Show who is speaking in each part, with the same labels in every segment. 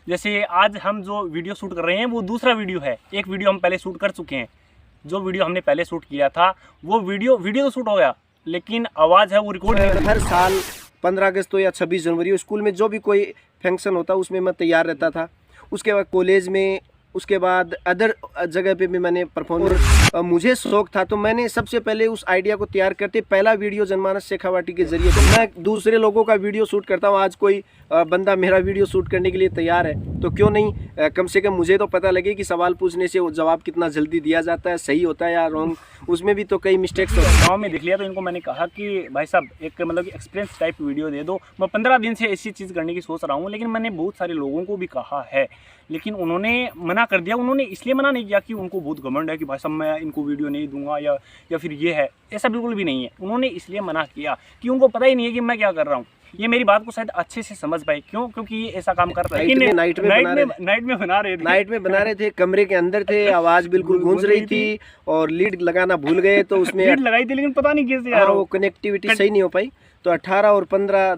Speaker 1: जैसे आज हम जो वीडियो शूट कर रहे हैं वो दूसरा वीडियो है, एक वीडियो हम पहले शूट कर चुके हैं। जो वीडियो हमने पहले शूट किया था वो वीडियो तो शूट हो गया, लेकिन आवाज़ है वो रिकॉर्ड नहीं।
Speaker 2: हर साल 15 अगस्त हो या 26 जनवरी स्कूल में जो भी कोई फंक्शन होता उसमें मैं तैयार रहता था। उसके बाद कॉलेज में, उसके बाद अदर जगह पे भी मैंने परफॉर्म, और मुझे शौक था तो मैंने सबसे पहले उस आइडिया को तैयार करते पहला वीडियो जनमानस शेखावाटी के जरिए। तो मैं दूसरे लोगों का वीडियो शूट करता हूँ, आज कोई बंदा मेरा वीडियो शूट करने के लिए तैयार है तो क्यों नहीं, कम से कम मुझे तो पता लगे कि सवाल पूछने से वो जवाब कितना जल्दी दिया जाता है, सही होता है या रॉन्ग, उसमें भी तो कई मिस्टेक्स होते हैं।
Speaker 1: गाँव में दिख लिया तो इनको मैंने कहा कि भाई साहब एक मतलब एक्सपीरियंस टाइप वीडियो दे दो। मैं 15 दिन से ऐसी चीज़ करने की सोच रहा हूँ, लेकिन मैंने बहुत सारे लोगों को भी कहा है, लेकिन उन्होंने मना कर दिया। उन्होंने इसलिए मना नहीं किया कि उनको बहुत घमंड है कि भाई साहब मैं इनको वीडियो नहीं दूंगा या फिर ये है, ऐसा बिल्कुल भी नहीं है। उन्होंने इसलिए मना किया कि उनको पता ही नहीं है कि मैं क्या कर रहा हूँ। ये मेरी बात को शायद अच्छे से समझ पाए, क्यों? क्योंकि ये ऐसा काम कर रहा है।
Speaker 2: नाइट में बना रहे थे, कमरे के अंदर थे, आवाज बिल्कुल गूंज रही थी और लीड लगाना भूल गए तो उसमें
Speaker 1: लीड लगाई थी लेकिन पता नहीं कैसे यार
Speaker 2: वो कनेक्टिविटी सही नहीं हो पाई। तो 18 और 15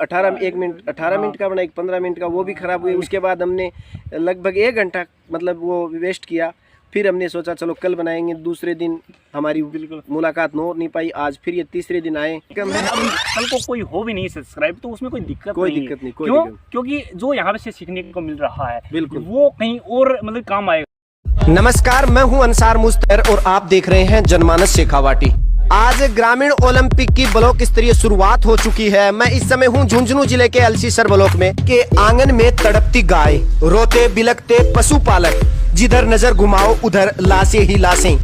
Speaker 2: 18 मिनट का बना, एक 15 मिनट का वो भी खराब हुए। उसके बाद हमने लगभग 1 घंटा मतलब वो वेस्ट किया। फिर हमने सोचा चलो कल बनाएंगे। दूसरे दिन हमारी बिल्कुल मुलाकात हो नहीं पाई। आज फिर ये तीसरे दिन आए।
Speaker 1: कल को कोई हो भी नहीं सब्सक्राइब तो उसमें कोई दिक्कत नहीं।
Speaker 2: क्यों?
Speaker 1: क्योंकि जो यहाँ से सीखने को मिल रहा है
Speaker 2: बिल्कुल
Speaker 1: वो कहीं और मतलब काम आएगा।
Speaker 2: नमस्कार, मैं हूं अंसार मुस्तर और आप देख रहे हैं जनमानस शेखावाटी। आज ग्रामीण ओलंपिक की ब्लॉक स्तरीय शुरुआत हो चुकी है। मैं इस समय हूं झुंझुनू जिले के अलसीसर ब्लॉक में के आंगन में तड़पती गाय, रोते बिलखते पशुपालक, जिधर नजर घुमाओ उधर लाशें ही लाशें।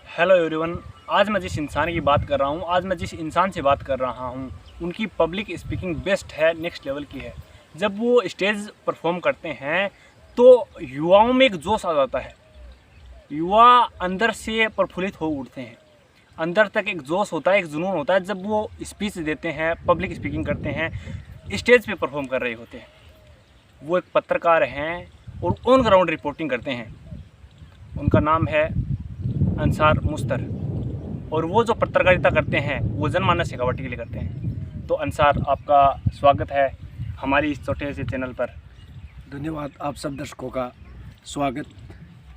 Speaker 1: हेलो एवरीवन, आज मैं जिस इंसान की बात कर रहा हूँ, आज मैं जिस इंसान से बात कर रहा हूँ, उनकी पब्लिक स्पीकिंग बेस्ट है, नेक्स्ट लेवल की है। जब वो स्टेज परफॉर्म करते हैं तो युवाओं में एक जोश आ जाता है, युवा अंदर से प्रफुल्लित हो उठते हैं, अंदर तक एक जोश होता है, एक जुनून होता है जब वो स्पीच देते हैं, पब्लिक स्पीकिंग करते हैं, स्टेज पे परफॉर्म कर रहे होते हैं। वो एक पत्रकार हैं और ऑन ग्राउंड रिपोर्टिंग करते हैं। उनका नाम है अंसार मुस्तर और वो जो पत्रकारिता करते हैं वो जनमानस शेखावाटी के लिए करते हैं। तो अंसार, आपका स्वागत है हमारी इस छोटे से चैनल पर।
Speaker 2: धन्यवाद आप सब दर्शकों का स्वागत।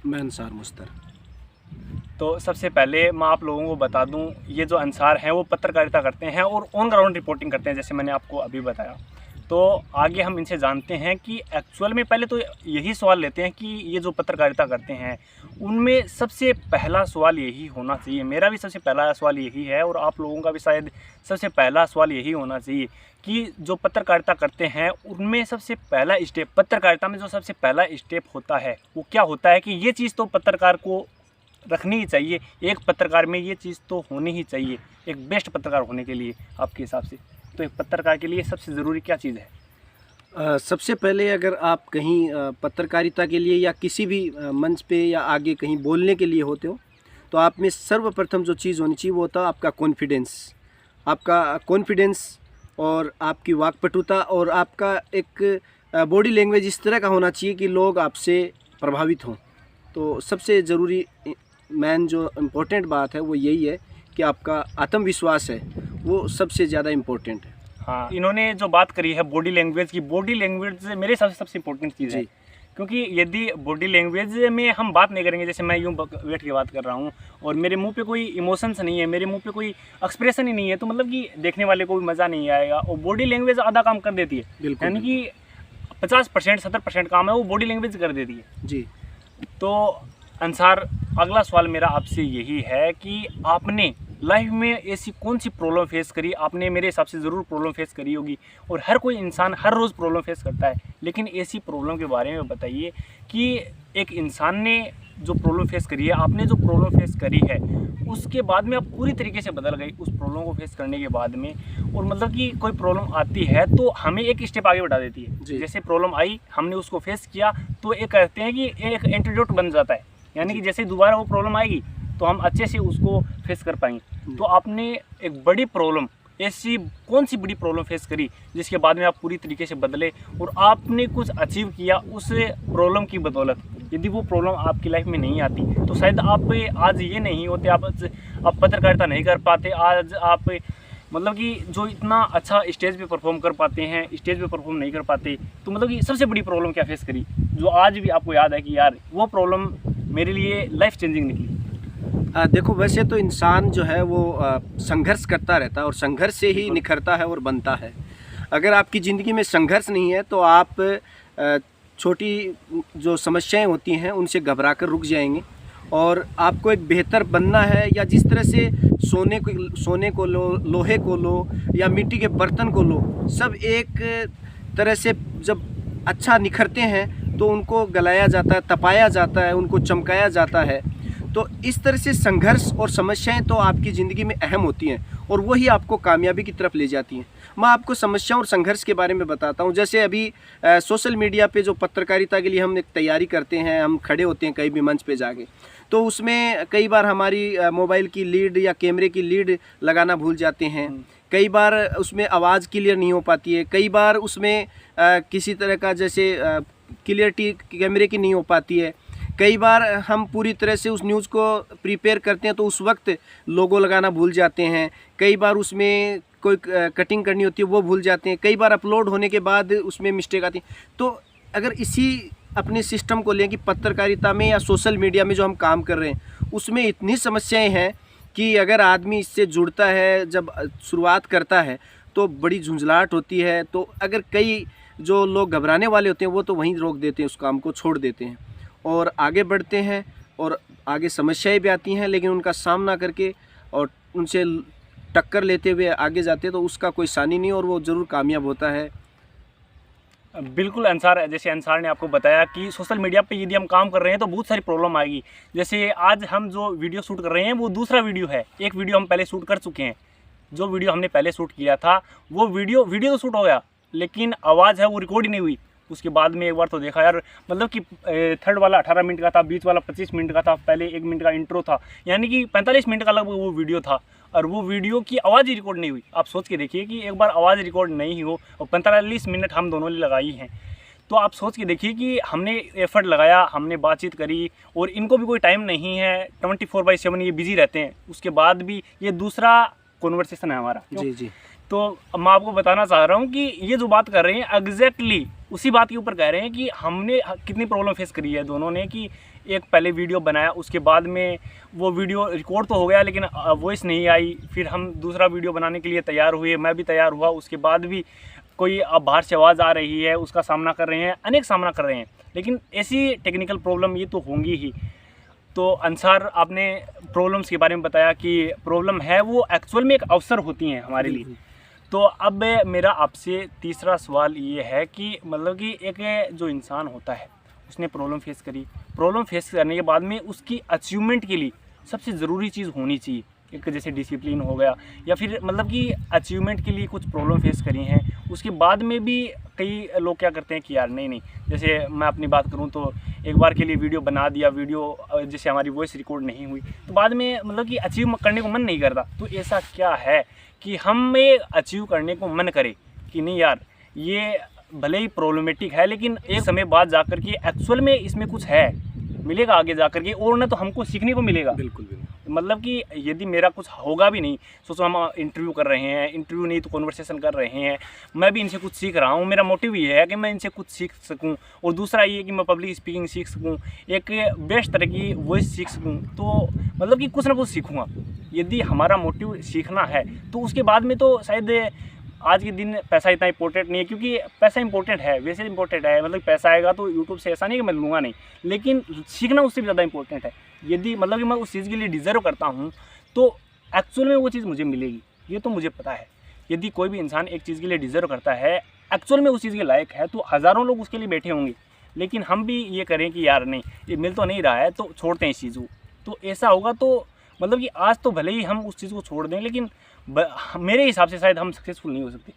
Speaker 2: मैं अंसार मुस्तर।
Speaker 1: तो सबसे पहले मैं आप लोगों को बता दूं, ये जो अंसार हैं वो पत्रकारिता करते हैं और ऑन ग्राउंड रिपोर्टिंग करते हैं, जैसे मैंने आपको अभी बताया। तो आगे हम इनसे जानते हैं कि एक्चुअल में पहले तो यही सवाल लेते हैं कि ये जो पत्रकारिता करते हैं उनमें सबसे पहला सवाल यही होना चाहिए, मेरा भी सबसे पहला सवाल यही है और आप लोगों का भी शायद सबसे पहला सवाल यही होना चाहिए कि जो पत्रकारिता करते हैं उनमें सबसे पहला स्टेप, पत्रकारिता में जो सबसे पहला स्टेप होता है वो क्या होता है कि ये चीज़ तो पत्रकार को रखनी ही चाहिए, एक पत्रकार में ये चीज़ तो होनी ही चाहिए एक बेस्ट पत्रकार होने के लिए आपके हिसाब से। तो एक पत्रकार के लिए सबसे ज़रूरी क्या चीज़ है?
Speaker 2: सबसे पहले अगर आप कहीं पत्रकारिता के लिए या किसी भी मंच पे या आगे कहीं बोलने के लिए होते हो तो आप में सर्वप्रथम जो चीज़ होनी चाहिए वो होता है आपका कॉन्फिडेंस और आपकी वाक्पटुता और आपका एक बॉडी लैंग्वेज इस तरह का होना चाहिए कि लोग आपसे प्रभावित हों। तो सबसे ज़रूरी मेन जो इम्पोर्टेंट बात है वो यही है कि आपका आत्मविश्वास है वो सबसे ज़्यादा इम्पोर्टेंट है।
Speaker 1: हाँ, इन्होंने जो बात करी है बॉडी लैंग्वेज की, बॉडी लैंग्वेज मेरे हिसाब से सबसे इम्पोर्टेंट चीज़ है, क्योंकि यदि बॉडी लैंग्वेज में हम बात नहीं करेंगे, जैसे मैं यूँ बैठ के बात कर रहा हूँ और मेरे मुंह पे कोई इमोशंस नहीं है, मेरे मुंह पे कोई एक्सप्रेशन ही नहीं है, तो मतलब कि देखने वाले को भी मज़ा नहीं आएगा। और बॉडी लैंग्वेज आधा काम कर देती है, यानी कि 50% 70% काम है वो बॉडी लैंग्वेज कर देती है
Speaker 2: जी।
Speaker 1: तो अंसार, अगला सवाल मेरा आपसे यही है कि आपने लाइफ में ऐसी कौन सी प्रॉब्लम फेस करी? आपने मेरे हिसाब से ज़रूर प्रॉब्लम फेस करी होगी और हर कोई इंसान हर रोज़ प्रॉब्लम फेस करता है, लेकिन ऐसी प्रॉब्लम के बारे में बताइए कि एक इंसान ने जो प्रॉब्लम फेस करी है, आपने जो प्रॉब्लम फेस करी है उसके बाद में आप पूरी तरीके से बदल गई उस प्रॉब्लम को फेस करने के बाद में। और मतलब कि कोई प्रॉब्लम आती है तो हमें एक स्टेप आगे बढ़ा देती है। जैसे प्रॉब्लम आई, हमने उसको फेस किया तो एक कहते हैं कि एक एंटीडोट बन जाता है, यानी कि जैसे दोबारा वो प्रॉब्लम आएगी तो हम अच्छे से उसको फेस कर पाएंगे। तो आपने एक बड़ी प्रॉब्लम, ऐसी कौन सी बड़ी प्रॉब्लम फेस करी जिसके बाद में आप पूरी तरीके से बदले और आपने कुछ अचीव किया उस प्रॉब्लम की बदौलत? यदि वो प्रॉब्लम आपकी लाइफ में नहीं आती तो शायद आप आज ये नहीं होते, आप पत्रकारिता नहीं कर पाते, आज आप मतलब कि जो इतना अच्छा स्टेज पे परफॉर्म कर पाते हैं, स्टेज पे परफॉर्म नहीं कर पाते। तो मतलब कि सबसे बड़ी प्रॉब्लम क्या फेस करी जो आज भी आपको याद है कि यार वो प्रॉब्लम मेरे लिए लाइफ चेंजिंग निकली?
Speaker 2: देखो, वैसे तो इंसान जो है वो संघर्ष करता रहता है और संघर्ष से ही निखरता है और बनता है। अगर आपकी ज़िंदगी में संघर्ष नहीं है तो आप छोटी जो समस्याएं होती हैं उनसे घबरा कर रुक जाएंगे। और आपको एक बेहतर बनना है, या जिस तरह से सोने को लो, लोहे को लो या मिट्टी के बर्तन को लो, सब एक तरह से जब अच्छा निखरते हैं तो उनको गलाया जाता है, तपाया जाता है, उनको चमकाया जाता है। तो इस तरह से संघर्ष और समस्याएं तो आपकी ज़िंदगी में अहम होती हैं और वही आपको कामयाबी की तरफ ले जाती हैं। मैं आपको समस्या और संघर्ष के बारे में बताता हूं। जैसे अभी सोशल मीडिया पे जो पत्रकारिता के लिए हम एक तैयारी करते हैं, हम खड़े होते हैं कहीं भी मंच पे जाके, तो उसमें कई बार हमारी मोबाइल की लीड या कैमरे की लीड लगाना भूल जाते हैं। कई बार उसमें आवाज़ क्लियर नहीं हो पाती है, कई बार उसमें किसी तरह का जैसे क्लियरिटी कैमरे की नहीं हो पाती है। कई बार हम पूरी तरह से उस न्यूज़ को प्रिपेयर करते हैं तो उस वक्त लोगो लगाना भूल जाते हैं। कई बार उसमें कोई कटिंग करनी होती है वो भूल जाते हैं। कई बार अपलोड होने के बाद उसमें मिस्टेक आती है। तो अगर इसी अपने सिस्टम को लें कि पत्रकारिता में या सोशल मीडिया में जो हम काम कर रहे हैं उसमें इतनी समस्याएं हैं कि अगर आदमी इससे जुड़ता है, जब शुरुआत करता है तो बड़ी झुंझलाहट होती है। तो अगर कई जो लोग घबराने वाले होते हैं वो तो वहीं रोक देते हैं, उस काम को छोड़ देते हैं और आगे बढ़ते हैं। और आगे समस्याएं भी आती हैं लेकिन उनका सामना करके और उनसे टक्कर लेते हुए आगे जाते हैं तो उसका कोई सानी नहीं और वो ज़रूर कामयाब होता है।
Speaker 1: बिल्कुल अंसार, जैसे अंसार ने आपको बताया कि सोशल मीडिया पे यदि हम काम कर रहे हैं तो बहुत सारी प्रॉब्लम आएगी। जैसे आज हम जो वीडियो शूट कर रहे हैं वो दूसरा वीडियो है, एक वीडियो हम पहले शूट कर चुके हैं। जो वीडियो हमने पहले शूट किया था वो वीडियो तो शूट हो गया लेकिन आवाज़ है वो रिकॉर्ड ही नहीं हुई। उसके बाद में एक बार तो देखा यार, मतलब कि थर्ड वाला 18 मिनट का था, बीच वाला 25 मिनट का था, पहले 1 मिनट का इंट्रो था, यानी कि 45 मिनट का लगभग वो वीडियो था और वो वीडियो की आवाज़ ही रिकॉर्ड नहीं हुई। आप सोच के देखिए कि एक बार आवाज़ रिकॉर्ड नहीं हो और 45 मिनट हम दोनों ने लगाई हैं, तो आप सोच के देखिए कि हमने एफर्ट लगाया, हमने बातचीत करी और इनको भी कोई टाइम नहीं है, 24/7 ये बिजी रहते हैं। उसके बाद भी ये दूसरा कॉन्वर्सेशन है हमारा।
Speaker 2: जी।
Speaker 1: तो मैं आपको बताना चाह रहा हूँ कि ये जो बात कर रहे हैं एग्जैक्टली उसी बात के ऊपर कह रहे हैं कि हमने कितनी प्रॉब्लम फेस करी है दोनों ने। कि एक पहले वीडियो बनाया, उसके बाद में वो वीडियो रिकॉर्ड तो हो गया लेकिन वॉइस नहीं आई। फिर हम दूसरा वीडियो बनाने के लिए तैयार हुए, मैं भी तैयार हुआ, उसके बाद भी कोई बाहर से आवाज़ आ रही है, उसका सामना कर रहे हैं, अनेक सामना कर रहे हैं। लेकिन ऐसी टेक्निकल प्रॉब्लम ये तो होंगी ही। तो अंसार, आपने प्रॉब्लम्स के बारे में बताया कि प्रॉब्लम है वो एक्चुअल में एक अवसर होती हैं हमारे लिए। तो अब मेरा आपसे तीसरा सवाल ये है कि मतलब कि एक जो इंसान होता है उसने प्रॉब्लम फेस करी, प्रॉब्लम फेस करने के बाद में उसकी अचीवमेंट के लिए सबसे ज़रूरी चीज़ होनी चाहिए, एक जैसे डिसिप्लिन हो गया या फिर मतलब कि अचीवमेंट के लिए कुछ प्रॉब्लम फेस करी हैं। उसके बाद में भी कई लोग क्या करते हैं कि यार नहीं, जैसे मैं अपनी बात करूं तो एक बार के लिए वीडियो बना दिया, वीडियो जैसे हमारी वॉइस रिकॉर्ड नहीं हुई तो बाद में मतलब कि अचीव करने को मन नहीं करता। तो ऐसा क्या है कि हमें अचीव करने को मन करे कि नहीं यार ये भले ही प्रॉब्लमेटिक है लेकिन एक समय बाद जाकर के एक्चुअल में इसमें कुछ है, मिलेगा आगे जाकर के और ना तो हमको सीखने को मिलेगा।
Speaker 2: बिल्कुल।
Speaker 1: मतलब कि यदि मेरा कुछ होगा भी नहीं, सोचो हम इंटरव्यू कर रहे हैं, इंटरव्यू नहीं तो कॉन्वर्सेशन कर रहे हैं, मैं भी इनसे कुछ सीख रहा हूँ, मेरा मोटिव ये है कि मैं इनसे कुछ सीख सकूँ और दूसरा ये कि मैं पब्लिक स्पीकिंग सीख सकूँ, एक बेस्ट तरह की वॉइस सीख सकूँ। तो मतलब कि कुछ ना कुछ सीखूँगा। यदि हमारा मोटिव सीखना है तो उसके बाद में तो शायद आज के दिन पैसा इतना इंपॉर्टेंट नहीं है, क्योंकि पैसा इंपॉर्टेंट है, वैसे इंपॉर्टेंट है, मतलब पैसा आएगा तो यूट्यूब से ऐसा नहीं कि मैं लूँगा नहीं, लेकिन सीखना उससे भी ज़्यादा इंपॉर्टेंट है। यदि मतलब कि मैं उस चीज़ के लिए डिज़र्व करता हूँ तो एक्चुअल में वो चीज़ मुझे मिलेगी, ये तो मुझे पता है। यदि कोई भी इंसान एक चीज़ के लिए डिज़र्व करता है, एक्चुअल में उस चीज़ के लायक है, तो हज़ारों लोग उसके लिए बैठे होंगे। लेकिन हम भी ये करें कि यार नहीं, ये मिल तो नहीं रहा है तो छोड़ते हैं इस चीज़ को, तो ऐसा होगा तो मतलब कि आज तो भले ही हम उस चीज़ को छोड़ दें लेकिन मेरे हिसाब से शायद हम सक्सेसफुल नहीं हो सकते।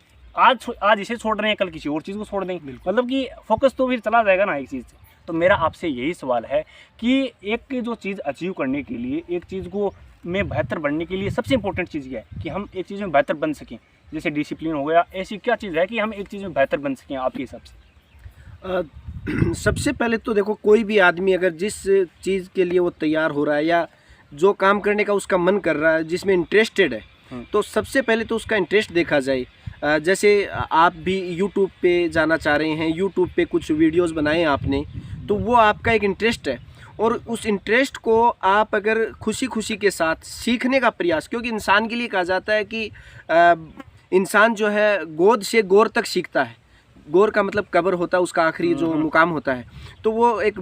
Speaker 1: आज इसे छोड़ रहे हैं, कल किसी और चीज़ को छोड़ देंगे, मतलब कि फोकस तो फिर चला जाएगा ना एक चीज़ से। तो मेरा आपसे यही सवाल है कि एक जो चीज़ अचीव करने के लिए, एक चीज़ को में बेहतर बनने के लिए सबसे इंपॉर्टेंट चीज़ क्या है कि हम एक चीज़ में बेहतर बन सकें? जैसे डिसिप्लिन हो गया, ऐसी क्या चीज़ है कि हम एक चीज़ में बेहतर बन सकें आपके हिसाब से?
Speaker 2: सबसे पहले तो देखो, कोई भी आदमी अगर जिस चीज़ के लिए वो तैयार हो रहा है या जो काम करने का उसका मन कर रहा है, जिसमें इंटरेस्टेड है, तो सबसे पहले तो उसका इंटरेस्ट देखा जाए। जैसे आप भी यूट्यूब पे जाना चाह रहे हैं, यूट्यूब पे कुछ वीडियोस बनाए आपने, तो वो आपका एक इंटरेस्ट है, और उस इंटरेस्ट को आप अगर खुशी खुशी के साथ सीखने का प्रयास, क्योंकि इंसान के लिए कहा जाता है कि इंसान जो है गोद से गोर तक सीखता है। गोर का मतलब कब्र होता है, उसका आखिरी जो मुकाम होता है, तो वो एक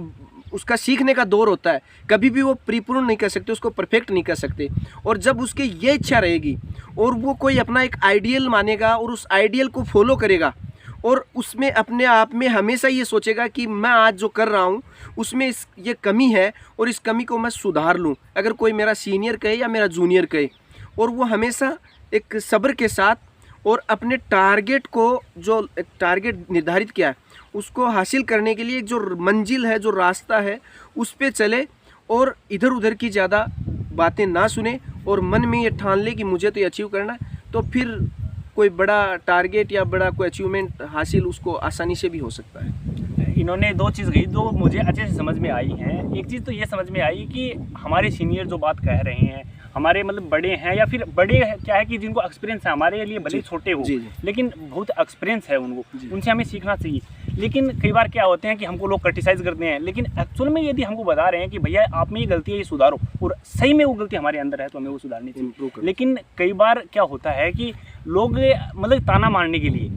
Speaker 2: उसका सीखने का दौर होता है। कभी भी वो परिपूर्ण नहीं कर सकते, उसको परफेक्ट नहीं कर सकते। और जब उसके ये इच्छा रहेगी और वो कोई अपना एक आइडियल मानेगा और उस आइडियल को फॉलो करेगा, और उसमें अपने आप में हमेशा ये सोचेगा कि मैं आज जो कर रहा हूँ उसमें ये कमी है और इस कमी को मैं सुधार लूँ, अगर कोई मेरा सीनियर कहे या मेरा जूनियर कहे, और वो हमेशा एक सब्र के साथ और अपने टारगेट को, जो एक टारगेट निर्धारित किया है, उसको हासिल करने के लिए जो मंजिल है, जो रास्ता है, उस पे चले और इधर उधर की ज़्यादा बातें ना सुने और मन में ये ठान ले कि मुझे तो ये अचीव करना है, तो फिर कोई बड़ा टारगेट या बड़ा कोई अचीवमेंट हासिल उसको आसानी से भी हो सकता है।
Speaker 1: इन्होंने दो चीज़ कही जो मुझे अच्छे से समझ में आई हैं। एक चीज़ तो ये समझ में आई कि हमारे सीनियर जो बात कह रहे हैं, हमारे मतलब बड़े हैं, या फिर बड़े क्या है कि जिनको एक्सपीरियंस है, हमारे लिए भले छोटे हो लेकिन बहुत एक्सपीरियंस है उनको, उनसे हमें सीखना चाहिए। लेकिन कई बार क्या होते हैं कि हमको लोग क्रिटिसाइज़ करते हैं, लेकिन एक्चुअल में यदि हमको बता रहे हैं कि भैया आप में ये गलती है, ये सुधारो, और सही में वो गलती हमारे अंदर है तो हमें वो सुधारनी चाहिए। लेकिन कई बार क्या होता है कि लोग मतलब ताना मारने के लिए,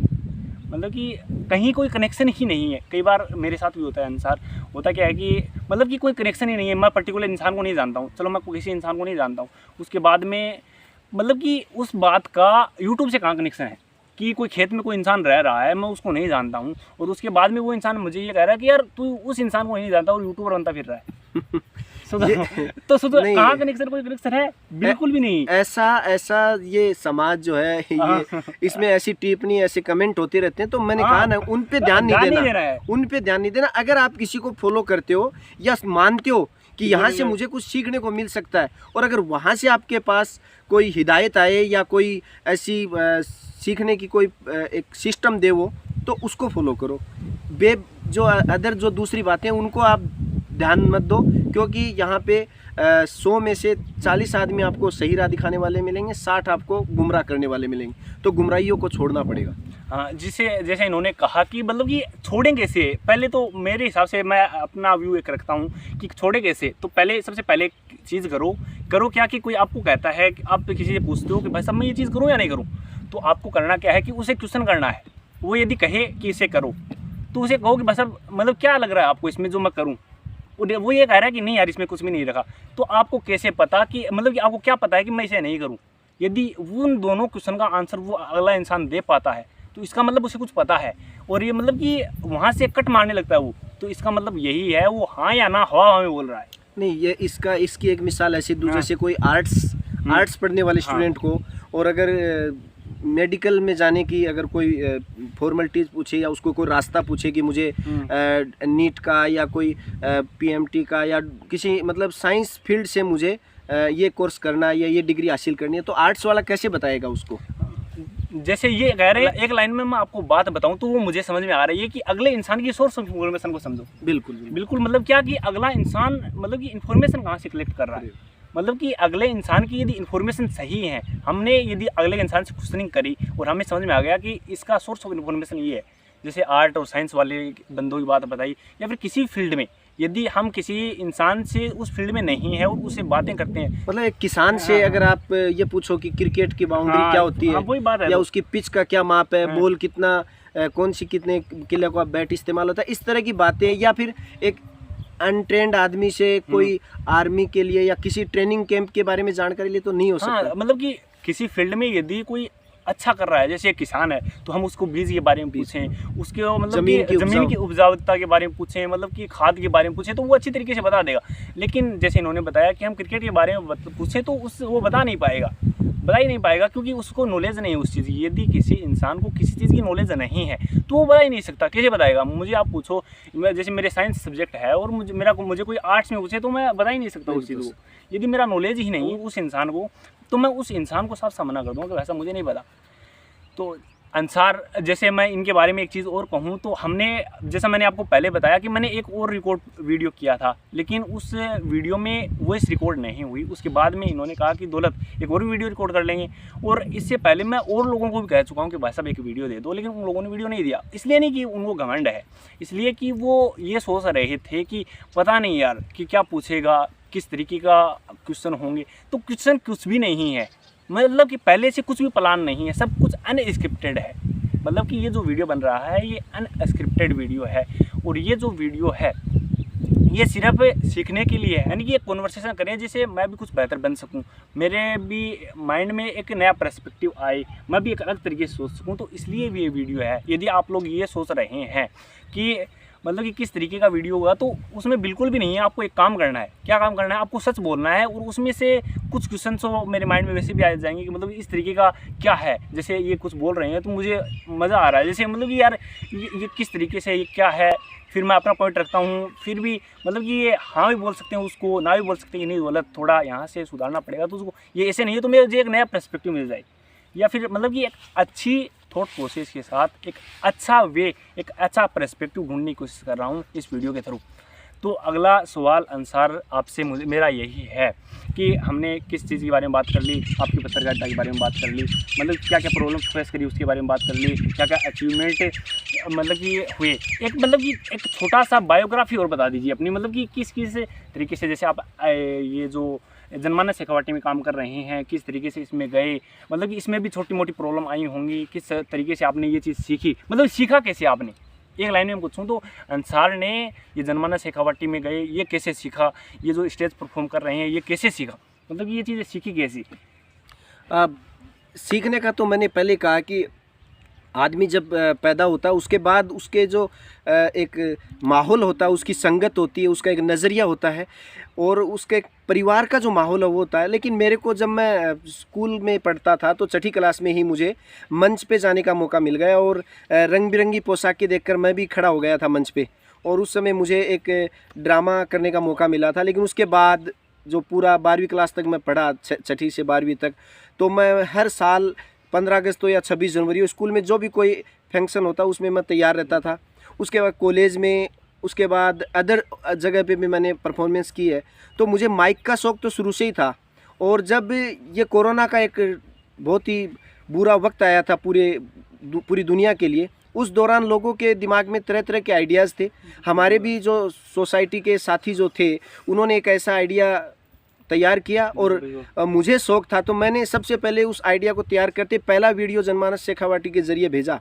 Speaker 1: मतलब कि कहीं कोई कनेक्शन ही नहीं है। कई बार मेरे साथ भी होता है अनुसार, होता क्या है कि मतलब कि कोई कनेक्शन ही नहीं है, मैं पर्टिकुलर इंसान को नहीं जानता हूँ, चलो मैं किसी इंसान को नहीं जानता हूँ, उसके बाद में मतलब कि उस बात का यूट्यूब से कहाँ कनेक्शन है कि कोई खेत में कोई इंसान रह रहा है, मैं उसको नहीं जानता हूँ, और उसके बाद में वो इंसान मुझे ये कह रहा है कि यार तू उस इंसान को नहीं जानता और यूट्यूबर बनता फिर रहा है। तो कहाँ कनेक्शन, कोई कनेक्शन है? बिल्कुल भी नहीं।
Speaker 2: ऐसा ये समाज जो है, ये इसमें ऐसी टिप्पणी, ऐसे कमेंट होते रहते हैं, तो मैंने कहा ना, उन पे ध्यान नहीं देना, उन पे ध्यान नहीं देना। अगर आप किसी को फॉलो करते हो या मानते हो कि यहाँ से मुझे कुछ सीखने को मिल सकता है, और अगर वहाँ से आपके पास कोई हिदायत आए या कोई ऐसी सीखने की कोई एक सिस्टम दे वो, तो उसको फॉलो करो। जो अदर जो दूसरी बातें उनको आप ध्यान मत दो, क्योंकि यहाँ पे 100 में से 40 आदमी आपको सही राह दिखाने वाले मिलेंगे, 60 आपको गुमराह करने वाले मिलेंगे, तो गुमराहियों को छोड़ना पड़ेगा।
Speaker 1: हाँ, जैसे इन्होंने कहा कि मतलब कि छोड़ें कैसे, पहले तो मेरे हिसाब से मैं अपना व्यू एक रखता हूँ कि छोड़े कैसे। तो पहले सबसे पहले चीज़ करो क्या कि कोई आपको कहता है कि आप किसी से पूछते हो कि भाई साहब मैं ये चीज़ करूँ या नहीं करूँ, तो आपको करना क्या है कि उसे क्वेश्चन करना है। वो यदि कहे कि इसे करो, तो उसे कहो कि भाई साहब मतलब क्या लग रहा है आपको इसमें जो मैं करूँ, वो ये कह रहा है कि नहीं यार इसमें कुछ भी नहीं रखा, तो आपको कैसे पता कि मतलब कि आपको क्या पता है कि मैं इसे नहीं करूं। यदि उन दोनों क्वेश्चन का आंसर वो अगला इंसान दे पाता है, तो इसका मतलब उसे कुछ पता है, और ये मतलब कि वहाँ से कट मारने लगता है वो, तो इसका मतलब यही है वो हाँ या ना हवा में बोल रहा है।
Speaker 2: नहीं, ये इसकी एक मिसाल ऐसी दूसरे से कोई आर्ट्स पढ़ने वाले स्टूडेंट को, और अगर मेडिकल में जाने की अगर कोई फॉर्मेलिटीज़ पूछे या उसको कोई रास्ता पूछे कि मुझे नीट का या कोई पीएमटी का या किसी मतलब साइंस फील्ड से मुझे ये कोर्स करना है या ये डिग्री हासिल करनी है, तो आर्ट्स वाला कैसे बताएगा उसको?
Speaker 1: जैसे ये कह रहे हैं, एक लाइन में मैं आपको बात बताऊं तो वो मुझे समझ में आ रही है कि अगले इंसान की सोर्स ऑफ इन्फॉर्मेशन को समझो। बिल्कुल मतलब क्या कि अगला इंसान मतलब कि इन्फॉर्मेशन कहाँ से कलेक्ट कर रहा है, मतलब कि अगले इंसान की यदि इन्फॉर्मेशन सही है, हमने यदि अगले इंसान से क्वेश्चनिंग करी और हमें समझ में आ गया कि इसका सोर्स ऑफ इन्फॉर्मेशन ये है, जैसे आर्ट और साइंस वाले बंदों की बात बताई, या फिर किसी फील्ड में यदि हम किसी इंसान से उस फील्ड में नहीं है और उससे बातें करते हैं,
Speaker 2: मतलब एक किसान से अगर आप ये पूछो कि क्रिकेट की बाउंड्री क्या होती है,
Speaker 1: वही बात है,
Speaker 2: या उसकी पिच का क्या माप है, बॉल कितना कौन सी कितने किलो का बैट इस्तेमाल होता है, इस तरह की बातें, या फिर एक अनट्रेंड आदमी से कोई आर्मी के लिए या किसी ट्रेनिंग कैंप के बारे में जानकारी ले तो नहीं हो सकता।
Speaker 1: मतलब कि किसी फील्ड में यदि कोई अच्छा कर रहा है, जैसे एक किसान है, तो हम उसको बीज के बारे में पूछें, उसके मतलब जमीन की उपजाऊता के बारे में पूछें, मतलब कि खाद के बारे में पूछें, तो वो अच्छी तरीके से बता देगा। लेकिन जैसे इन्होंने बताया कि हम क्रिकेट के बारे में पूछें तो वो बता ही नहीं पाएगा क्योंकि उसको नॉलेज नहीं है उस चीज़ की। यदि किसी इंसान को किसी चीज़ की नॉलेज नहीं है तो वो बता ही नहीं सकता, कैसे बताएगा? मुझे आप पूछो, जैसे मेरे साइंस सब्जेक्ट है और मुझे कोई आर्ट्स में पूछे तो मैं बता ही नहीं सकता उस चीज़ को। यदि मेरा नॉलेज ही नहीं उस इंसान को, तो मैं उस इंसान को साफ साफ मना कर दूँगा कि वैसा मुझे नहीं पता। तो अंसार, जैसे मैं इनके बारे में एक चीज़ और कहूँ तो हमने, जैसा मैंने आपको पहले बताया कि मैंने एक और रिकॉर्ड वीडियो किया था, लेकिन उस वीडियो में वॉइस रिकॉर्ड नहीं हुई। उसके बाद में इन्होंने कहा कि दौलत एक और वीडियो रिकॉर्ड कर लेंगे, और इससे पहले मैं और लोगों को भी कह चुका हूँ कि भाई साहब एक वीडियो दे दो, लेकिन उन लोगों ने वीडियो नहीं दिया। इसलिए नहीं कि उनको घमंड है, इसलिए कि वो ये सोच रहे थे कि पता नहीं यार कि क्या पूछेगा, किस तरीके का क्वेश्चन होंगे। तो क्वेश्चन कुछ भी नहीं है, मतलब कि पहले से कुछ भी प्लान नहीं है, सब कुछ अनस्क्रिप्टेड है। मतलब कि ये जो वीडियो बन रहा है ये अनस्क्रिप्टेड वीडियो है, और ये जो वीडियो है ये सिर्फ सीखने के लिए है, यानी कि एक कॉन्वर्सेशन करें जिससे मैं भी कुछ बेहतर बन सकूं, मेरे भी माइंड में एक नया पर्सपेक्टिव आए, मैं भी एक अलग तरीके से सोच सकूं। तो इसलिए भी ये वीडियो है। यदि आप लोग ये सोच रहे हैं कि मतलब कि किस तरीके का वीडियो होगा, तो उसमें बिल्कुल भी नहीं है। आपको एक काम करना है। क्या काम करना है? आपको सच बोलना है, और उसमें से कुछ क्वेश्चन तो मेरे माइंड में वैसे भी आ जाएंगे कि मतलब इस तरीके का क्या है, जैसे ये कुछ बोल रहे हैं तो मुझे मज़ा आ रहा है, जैसे मतलब कि यार ये किस तरीके से, ये क्या है, फिर मैं अपना पॉइंट रखता हूँ। फिर भी मतलब कि ये हाँ भी बोल सकते हैं उसको, ना भी बोल सकते हैं कि नहीं गलत, थोड़ा यहाँ से सुधारना पड़ेगा, तो उसको ये ऐसे नहीं है, तो मुझे एक नया पर्सपेक्टिव मिल जाए, या फिर मतलब कि एक अच्छी थॉट प्रोसेस के साथ एक अच्छा वे, एक अच्छा पर्सपेक्टिव ढूंढने की कोशिश कर रहा हूँ इस वीडियो के थ्रू। तो अगला सवाल अंसार आपसे मेरा यही है कि हमने किस चीज़ के बारे में बात कर ली, आपकी पत्रकारिता के बारे में बात कर ली, मतलब क्या क्या प्रॉब्लम फेस करी उसके बारे में बात कर ली, क्या क्या अचीवमेंट मतलब कि हुए, एक मतलब कि एक छोटा सा बायोग्राफी और बता दीजिए अपनी, मतलब कि किस किस तरीके से, जैसे आप ये जो जनमानस शेखावाटी में काम कर रहे हैं, किस तरीके से इसमें गए, मतलब कि इसमें भी छोटी मोटी प्रॉब्लम आई होंगी, किस तरीके से आपने ये चीज़ सीखी, मतलब सीखा कैसे आपने, एक लाइन में पूछूं तो अंसार ने ये जनमानस शेखावाटी में गए, ये कैसे सीखा, ये जो स्टेज परफॉर्म कर रहे हैं ये कैसे सीखा, मतलब ये चीज़ें सीखी कैसी?
Speaker 2: सीखने का तो मैंने पहले कहा कि आदमी जब पैदा होता है उसके बाद उसके जो एक माहौल होता है, उसकी संगत होती है, उसका एक नज़रिया होता है, और उसके परिवार का जो माहौल है वो होता है। लेकिन मेरे को जब मैं स्कूल में पढ़ता था तो छठी क्लास में ही मुझे मंच पे जाने का मौका मिल गया, और रंग बिरंगी पोशाकें देखकर मैं भी खड़ा हो गया था मंच पे, और उस समय मुझे एक ड्रामा करने का मौका मिला था। लेकिन उसके बाद जो पूरा 12वीं क्लास तक मैं पढ़ा, छठी से 12वीं तक, तो मैं हर साल 15 अगस्त या 26 जनवरी स्कूल में जो भी कोई फंक्शन होता उसमें मैं तैयार रहता था। उसके बाद कॉलेज में, उसके बाद अदर जगह पे भी मैंने परफॉर्मेंस की है। तो मुझे माइक का शौक़ तो शुरू से ही था, और जब ये कोरोना का एक बहुत ही बुरा वक्त आया था पूरी दुनिया के लिए, उस दौरान लोगों के दिमाग में तरह तरह के आइडियाज़ थे। हमारे भी जो सोसाइटी के साथी जो थे उन्होंने एक ऐसा आइडिया तैयार किया, और मुझे शौक़ था, तो मैंने सबसे पहले उस आइडिया को तैयार करते पहला वीडियो जनमानस शेखावाटी के ज़रिए भेजा।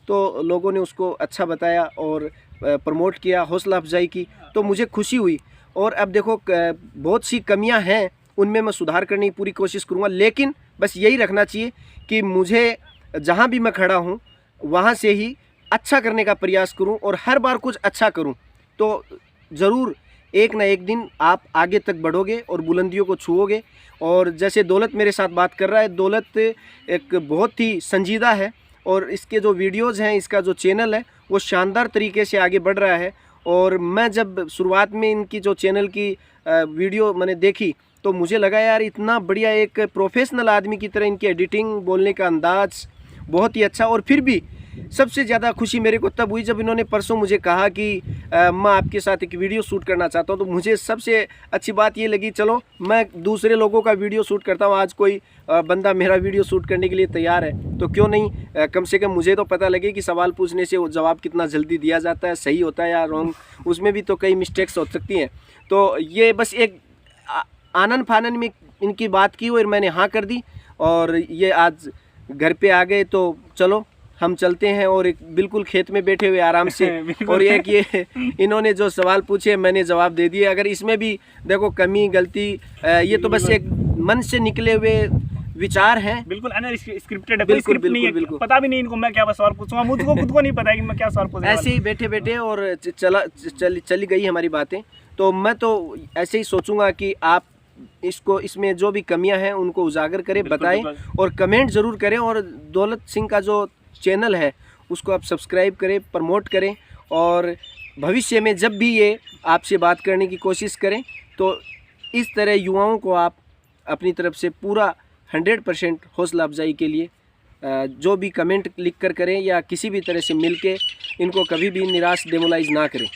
Speaker 2: तो लोगों ने उसको अच्छा बताया और प्रमोट किया, हौसला अफजाई की, तो मुझे खुशी हुई। और अब देखो बहुत सी कमियां हैं, उनमें मैं सुधार करने की पूरी कोशिश करूंगा, लेकिन बस यही रखना चाहिए कि मुझे जहां भी मैं खड़ा हूं वहां से ही अच्छा करने का प्रयास करूं, और हर बार कुछ अच्छा करूं, तो ज़रूर एक ना एक दिन आप आगे तक बढ़ोगे और बुलंदियों को छुओगे। और जैसे दौलत मेरे साथ बात कर रहा है, दौलत एक बहुत ही संजीदा है, और इसके जो वीडियोज़ हैं, इसका जो चैनल है वो शानदार तरीके से आगे बढ़ रहा है। और मैं जब शुरुआत में इनकी जो चैनल की वीडियो मैंने देखी तो मुझे लगा यार इतना बढ़िया, एक प्रोफेशनल आदमी की तरह इनकी एडिटिंग, बोलने का अंदाज़ बहुत ही अच्छा। और फिर भी सबसे ज़्यादा खुशी मेरे को तब हुई जब इन्होंने परसों मुझे कहा कि मैं आपके साथ एक वीडियो शूट करना चाहता हूं। तो मुझे सबसे अच्छी बात ये लगी, चलो मैं दूसरे लोगों का वीडियो शूट करता हूं, आज कोई बंदा मेरा वीडियो शूट करने के लिए तैयार है तो क्यों नहीं, कम से कम मुझे तो पता लगे कि सवाल पूछने से वो जवाब कितना जल्दी दिया जाता है, सही होता है या रॉन्ग, उसमें भी तो कई मिस्टेक्स हो सकती हैं। तो ये बस एक आनन फानन में इनकी बात की और मैंने हाँ कर दी, और ये आज घर पे आ गए। तो चलो हम चलते हैं, और एक बिल्कुल खेत में बैठे हुए आराम से और एक ये इन्होंने जो सवाल पूछे मैंने जवाब दे दिए। अगर इसमें भी देखो कमी गलती, ये तो बस एक मन से निकले हुए विचार हैं,
Speaker 1: बिल्कुल अनस्क्रिप्टेड है,
Speaker 2: बिल्कुल
Speaker 1: बिल्कुल नहीं है,
Speaker 2: बिल्कुल
Speaker 1: पता भी नहीं इनको मैं क्या सवाल पूछूंगा, मुझको खुद को नहीं पता है कि मैं क्या सवाल पूछूंगा।
Speaker 2: ऐसे ही बैठे बैठे और चली गई हमारी बातें। तो मैं तो ऐसे ही सोचूंगा कि आप इसमें जो भी कमियां हैं उनको उजागर करें, बताएं और कमेंट ज़रूर करें। और दौलत सिंह का जो चैनल है उसको आप सब्सक्राइब करें, प्रमोट करें, और भविष्य में जब भी ये आपसे बात करने की कोशिश करें तो इस तरह युवाओं को आप अपनी तरफ से पूरा 100% हौसला अफजाई के लिए जो भी कमेंट लिख कर करें या किसी भी तरह से मिल के इनको कभी भी निराश डेमोलाइज ना करें।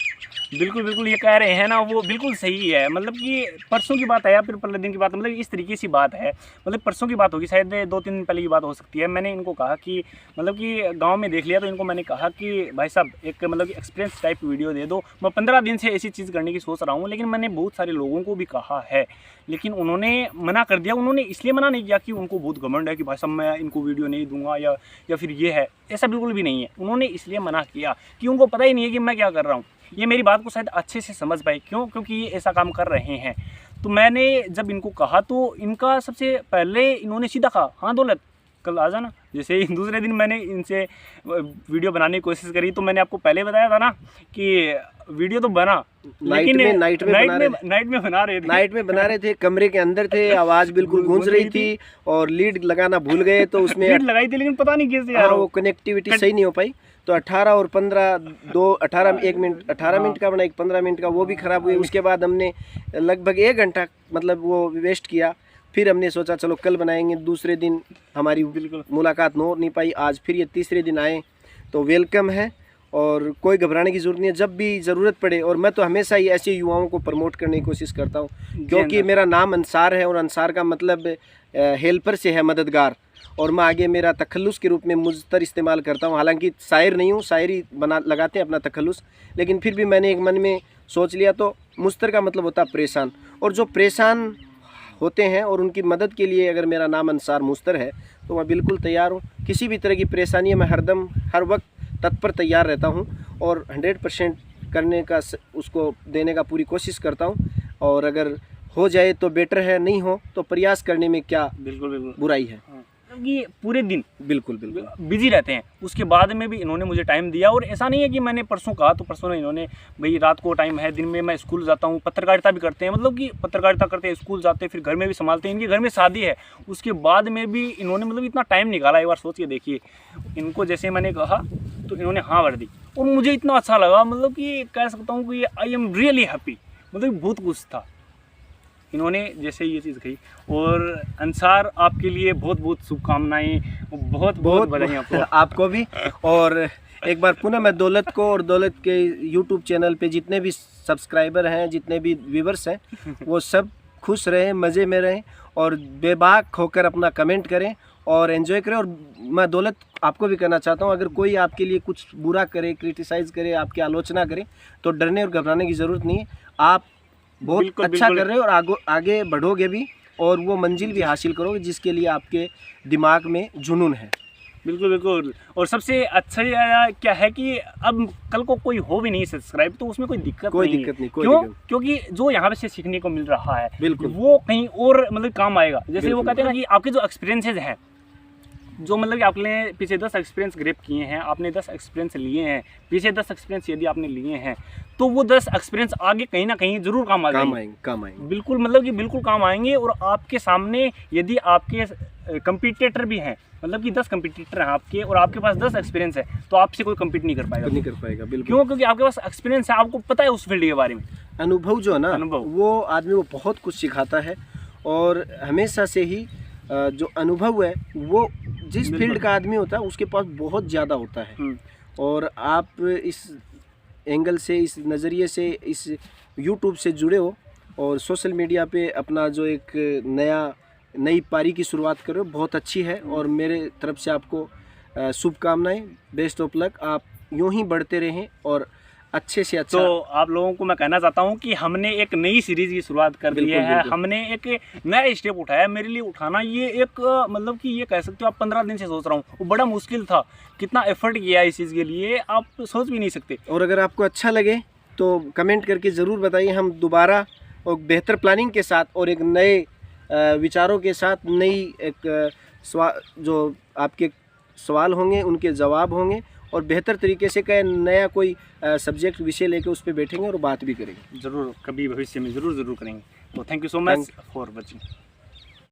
Speaker 1: बिल्कुल बिल्कुल, ये कह रहे हैं ना वो बिल्कुल सही है। मतलब कि परसों की बात है या फिर 15 दिन की बात, मतलब इस तरीके से बात है। मतलब परसों की बात होगी, शायद 2-3 दिन पहले की बात हो सकती है। मैंने इनको कहा कि मतलब कि गांव में देख लिया, तो इनको मैंने कहा कि भाई साहब एक मतलब कि एक्सपीरियंस टाइप वीडियो दे दो। मैं 15 दिन से ऐसी चीज़ करने की सोच रहा हूँ, लेकिन मैंने बहुत सारे लोगों को भी कहा है, लेकिन उन्होंने मना कर दिया। उन्होंने इसलिए मना नहीं किया कि उनको बहुत घमंड है कि भाई साहब मैं इनको वीडियो नहीं दूंगा या फिर ये है, ऐसा बिल्कुल भी नहीं है। उन्होंने इसलिए मना किया कि उनको पता ही नहीं है कि मैं क्या कर रहा हूँ। ये मेरी बात को शायद अच्छे से समझ पाए, क्योंकि ये ऐसा काम कर रहे हैं। तो मैंने जब इनको कहा तो इनका सबसे पहले इन्होंने सीधा कहा, हाँ दौलत कल आ जाना। जैसे ही दूसरे दिन मैंने इनसे वीडियो बनाने की कोशिश करी, तो मैंने आपको पहले बताया था ना कि वीडियो तो बना,
Speaker 2: नाइट में बना रहे थे, कमरे के अंदर थे, आवाज़ बिल्कुल गूंज रही थी और लीड लगाना भूल गए, तो उसमें
Speaker 1: लीड लगाई थी लेकिन पता नहीं कैसे यार
Speaker 2: वो कनेक्टिविटी सही नहीं हो पाई। तो 18 और 15 18 मिनट का बना, एक 15 मिनट का वो भी ख़राब हुए। उसके बाद हमने लगभग 1 घंटा मतलब वो वेस्ट किया। फिर हमने सोचा चलो कल बनाएंगे। दूसरे दिन हमारी बिल्कुल मुलाकात हो नहीं पाई। आज फिर ये तीसरे दिन आए, तो वेलकम है और कोई घबराने की ज़रूरत नहीं है। जब भी ज़रूरत पड़े, और मैं तो हमेशा ही ऐसे युवाओं को प्रमोट करने की कोशिश करता हूँ, क्योंकि मेरा नाम अंसार है और अंसार का मतलब हेल्पर से है, मददगार। और मैं आगे मेरा तखल्लुस के रूप में मुज़्तर इस्तेमाल करता हूँ। हालांकि शायर नहीं हूँ, शायरी बना लगाते हैं अपना तखल्लुस, लेकिन फिर भी मैंने एक मन में सोच लिया। तो मुज़्तर का मतलब होता है परेशान, और जो परेशान होते हैं और उनकी मदद के लिए अगर मेरा नाम अंसार मुज़्तर है तो मैं बिल्कुल तैयार हूँ। किसी भी तरह की परेशानी है, मैं हर वक्त तत्पर तैयार रहता हूँ और 100% करने का उसको देने का पूरी कोशिश करता हूँ। और अगर हो जाए तो बेटर है, नहीं हो तो प्रयास करने में क्या बिल्कुल बुराई है।
Speaker 1: कि पूरे दिन
Speaker 2: बिल्कुल
Speaker 1: बिजी रहते हैं, उसके बाद में भी इन्होंने मुझे टाइम दिया। और ऐसा नहीं है कि मैंने परसों कहा तो परसों नहीं, इन्होंने भाई रात को टाइम है, दिन में मैं स्कूल जाता हूँ, पत्रकारिता भी करते हैं, मतलब कि पत्रकारिता करते हैं, स्कूल जाते हैं, फिर घर में भी संभालते हैं। इनके घर में शादी है, उसके बाद में भी इन्होंने मतलब इतना टाइम निकाला। एक बार सोच के देखिए, इनको जैसे मैंने कहा तो इन्होंने हाँ भर दी, और मुझे इतना अच्छा लगा, मतलब कि कह सकता हूँ कि आई एम रियली हैप्पी। मतलब बहुत कुछ था इन्होंने जैसे ये चीज़ कही। और अंसार आपके लिए बहुत बहुत शुभकामनाएं, बहुत बहुत बधाई
Speaker 2: आपको भी। और एक बार पुनः मैं दौलत को और दौलत के यूट्यूब चैनल पे जितने भी सब्सक्राइबर हैं, जितने भी व्यूवर्स हैं, वो सब खुश रहें, मज़े में रहें और बेबाक होकर अपना कमेंट करें और एंजॉय करें। और मैं दौलत आपको भी कहना चाहता हूँ, अगर कोई आपके लिए कुछ बुरा करे, क्रिटिसाइज़ करे, आपकी आलोचना करे, तो डरने और घबराने की ज़रूरत नहीं है। आप बहुत अच्छा कर रहे हो और आगे बढ़ोगे भी, और वो मंजिल भी हासिल करोगे जिसके लिए आपके दिमाग में जुनून है।
Speaker 1: बिल्कुल बिल्कुल। और सबसे अच्छा क्या है कि अब कल को कोई हो भी नहीं सब्सक्राइब, तो उसमें कोई दिक्कत नहीं। क्यों? क्योंकि जो यहाँ पे से सीखने को मिल रहा है
Speaker 2: बिल्कुल
Speaker 1: वो कहीं और मतलब काम आएगा। जैसे वो कहते हैं ना कि आपके जो एक्सपीरियंसेस हैं, जो मतलब कि आपने पीछे 10 एक्सपीरियंस ग्रैब किए हैं, आपने 10 एक्सपीरियंस लिए हैं, पीछे 10 एक्सपीरियंस यदि आपने लिए हैं, तो वो 10 एक्सपीरियंस आगे कहीं ना कहीं जरूर काम आएंगे। बिल्कुल, मतलब कि बिल्कुल काम आएंगे। और आपके सामने यदि आपके कंपटीटर भी हैं, मतलब कि 10 कंपटीटर हैं आपके, और आपके पास 10 एक्सपीरियंस है, तो आपसे कोई कम्पीट नहीं कर पाएगा।
Speaker 2: बिल्कुल।
Speaker 1: क्यों? क्योंकि आपके पास एक्सपीरियंस है, आपको पता है उस फील्ड के बारे में।
Speaker 2: अनुभव जो है ना, वो आदमी को बहुत कुछ सिखाता है। और हमेशा से ही जो अनुभव है वो जिस फील्ड का आदमी होता है उसके पास बहुत ज़्यादा होता है। और आप इस एंगल से, इस नज़रिए से, इस यूट्यूब से जुड़े हो और सोशल मीडिया पे अपना जो एक नई पारी की शुरुआत कर रहे हो, बहुत अच्छी है। और मेरे तरफ से आपको शुभकामनाएं, बेस्ट ऑफ लक। आप यूँ ही बढ़ते रहें और अच्छे से अच्छा।
Speaker 1: तो आप लोगों को मैं कहना चाहता हूं कि हमने एक नई सीरीज़ की शुरुआत कर दी है। हमने एक नया स्टेप उठाया। मेरे लिए उठाना ये एक मतलब कि ये कह सकते हो आप 15 दिन से सोच रहा हूँ, वो बड़ा मुश्किल था। कितना एफर्ट किया इस चीज़ के लिए आप सोच भी नहीं सकते।
Speaker 2: और अगर आपको अच्छा लगे तो कमेंट करके ज़रूर बताइए। हम दोबारा और बेहतर प्लानिंग के साथ और एक नए विचारों के साथ, नई एक जो आपके सवाल होंगे उनके जवाब होंगे, और बेहतर तरीके से नया कोई सब्जेक्ट विषय लेकर उस पर बैठेंगे और बात भी करेंगे।
Speaker 1: ज़रूर, कभी भविष्य में ज़रूर करेंगे। तो thank you so much for watching.